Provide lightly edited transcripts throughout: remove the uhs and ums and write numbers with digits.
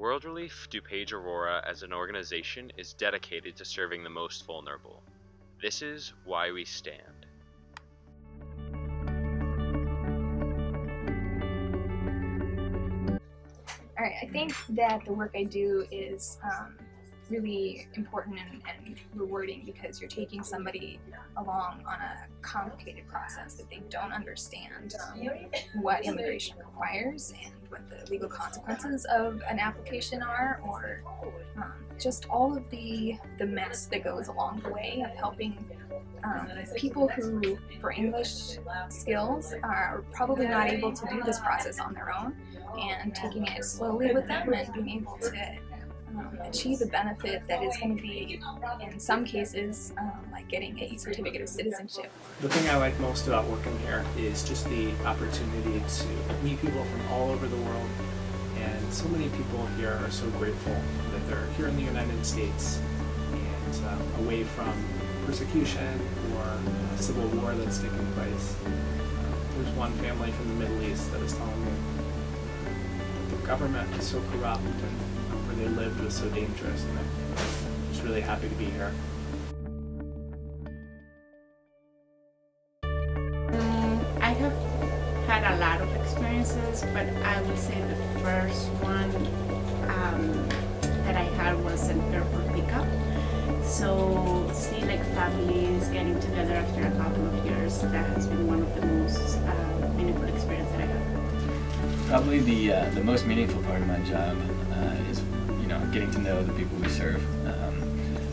World Relief DuPage Aurora as an organization is dedicated to serving the most vulnerable. This is why we stand. All right, I think that the work I do is really important and rewarding because you're taking somebody along on a complicated process that they don't understand what immigration requires and what the legal consequences of an application are, or just all of the mess that goes along the way of helping people who, for English skills, are probably not able to do this process on their own, and taking it slowly with them and being able to achieve a benefit that is going to be, in some cases, like getting a certificate of citizenship. The thing I like most about working here is just the opportunity to meet people from all over the world, and so many people here are so grateful that they're here in the United States and away from persecution or civil war that's taking place. There's one family from the Middle East that was telling me that the government is so corrupt and where they lived was so dangerous, and I'm just really happy to be here. I have had a lot of experiences, but I would say the first one that I had was an airport pickup. So see like families getting together after a couple of years, that has been one of the most meaningful experiences that I have. Probably the most meaningful part of my job is getting to know the people we serve.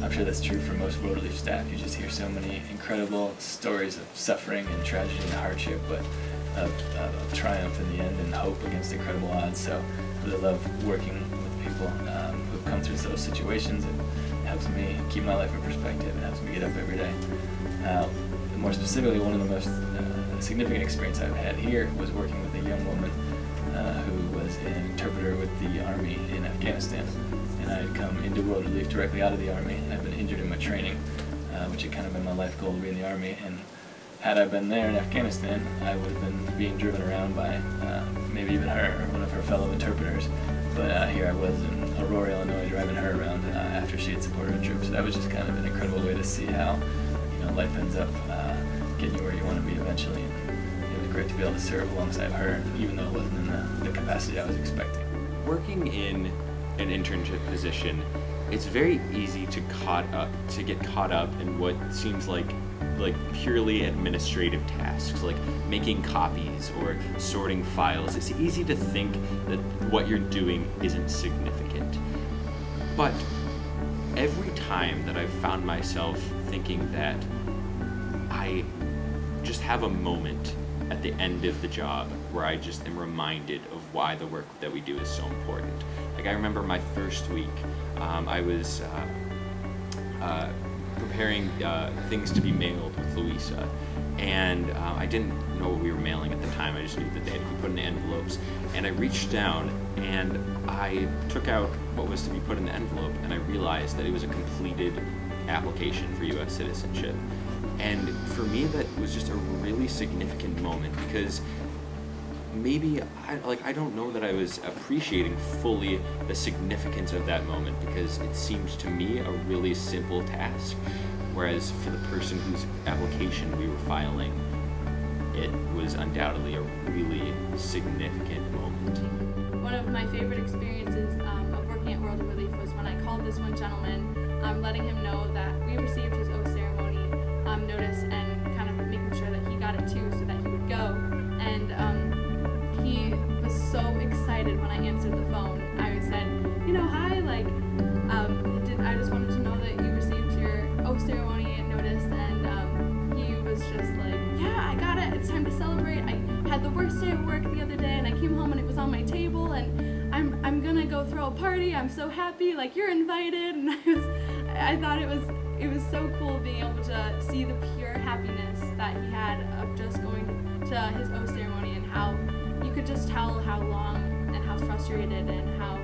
I'm sure that's true for most World Relief staff. You just hear so many incredible stories of suffering and tragedy and hardship, but of triumph in the end and hope against incredible odds. So I really love working with people who've come through those situations, and it helps me keep my life in perspective and helps me get up every day. More specifically, one of the most significant experiences I've had here was working with a young woman who was an interpreter with the Army in Afghanistan. And I had come into World Relief directly out of the Army, and I've been injured in my training, which had kind of been my life goal to be in the Army. And had I been there in Afghanistan, I would have been being driven around by maybe even her or one of her fellow interpreters. But here I was in Aurora, Illinois, driving her around after she had supported her troops. So that was just kind of an incredible way to see how life ends up getting you where you want to be eventually. It was great to be able to serve alongside her, even though it wasn't in the capacity I was expecting. Working in an internship position, it's very easy to get caught up in what seems like purely administrative tasks, like making copies or sorting files. It's easy to think that what you're doing isn't significant. But every time that I've found myself thinking that I just have a moment at the end of the job where I just am reminded of why the work that we do is so important. Like, I remember my first week, I was preparing things to be mailed with Louisa, and I didn't know what we were mailing at the time. I just knew that they had to be put in envelopes, and I reached down and I took out what was to be put in the envelope, and I realized that it was a completed application for U.S. citizenship. And for me, that was just a really significant moment, because maybe I don't know that I was appreciating fully the significance of that moment, because it seemed to me a really simple task, whereas for the person whose application we were filing, it was undoubtedly a really significant moment. One of my favorite experiences of working at World Relief was when I called this one gentleman, letting him know that we received his oath ceremony notice, and kind of making sure that he got it too, so that he would go. And he was so excited when I answered the phone. I said, hi, I just wanted to know that you received your oath ceremony notice, and he was just like, yeah, I got it, it's time to celebrate. I had the worst day at work the other day, and I came home and it was on my table, and I'm gonna go throw a party, I'm so happy, you're invited. And I thought it was so cool being able to see the pure happiness that he had of just going to his oath ceremony, and how you could just tell how long and how frustrated and how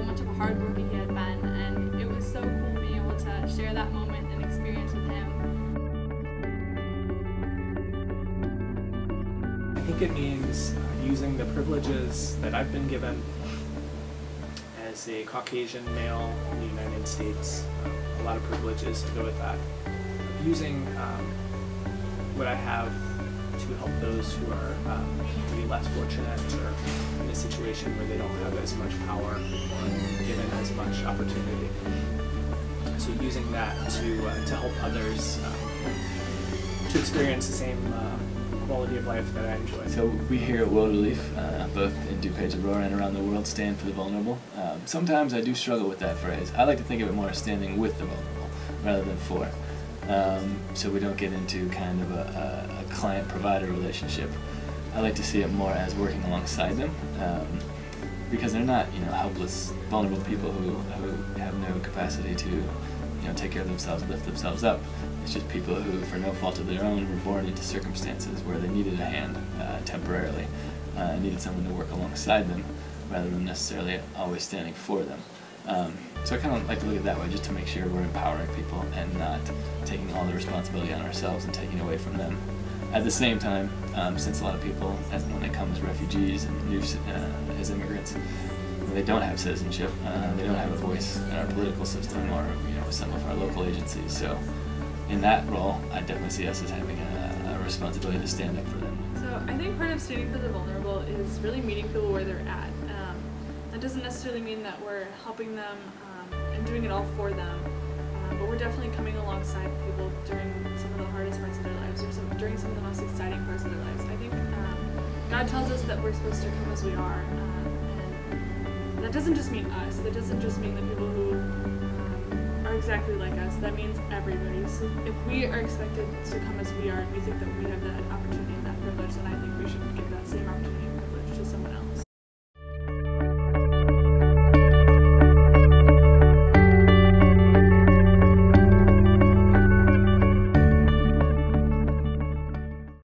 much of a hard worker he had been, and it was so cool being able to share that moment and experience with him. I think it means using the privileges that I've been given as a Caucasian male in the United States, a lot of privileges to go with that. Using what I have to help those who are maybe less fortunate or in a situation where they don't have as much power or given as much opportunity. So using that to help others to experience the same quality of life that I enjoy. So we here at World Relief, both in DuPage, Aurora, and around the world, stand for the vulnerable. Sometimes I do struggle with that phrase. I like to think of it more as standing with the vulnerable rather than for. So we don't get into kind of a client-provider relationship. I like to see it more as working alongside them, because they're not, helpless, vulnerable people who have no capacity to, take care of themselves, lift themselves up. It's just people who, for no fault of their own, were born into circumstances where they needed a hand temporarily, needed someone to work alongside them, rather than necessarily always standing for them. So I kind of like to look at it that way, just to make sure we're empowering people and not taking all the responsibility on ourselves and taking away from them. At the same time, since a lot of people, when they come as refugees and as immigrants, they don't have citizenship, they don't have a voice in our political system or some of our local agencies. So in that role, I definitely see us as having a responsibility to stand up for them. So I think part of standing for the vulnerable is really meeting people where they're at. That doesn't necessarily mean that we're helping them and doing it all for them, but we're definitely coming alongside people during some of the hardest parts of their lives or during some of the most exciting parts of their lives. I think God tells us that we're supposed to come as we are, and that doesn't just mean us. That doesn't just mean the people who are exactly like us. That means everybody. So if we are expected to come as we are and we think that we have that opportunity and that privilege, then I think we should give that same opportunity and privilege to someone else.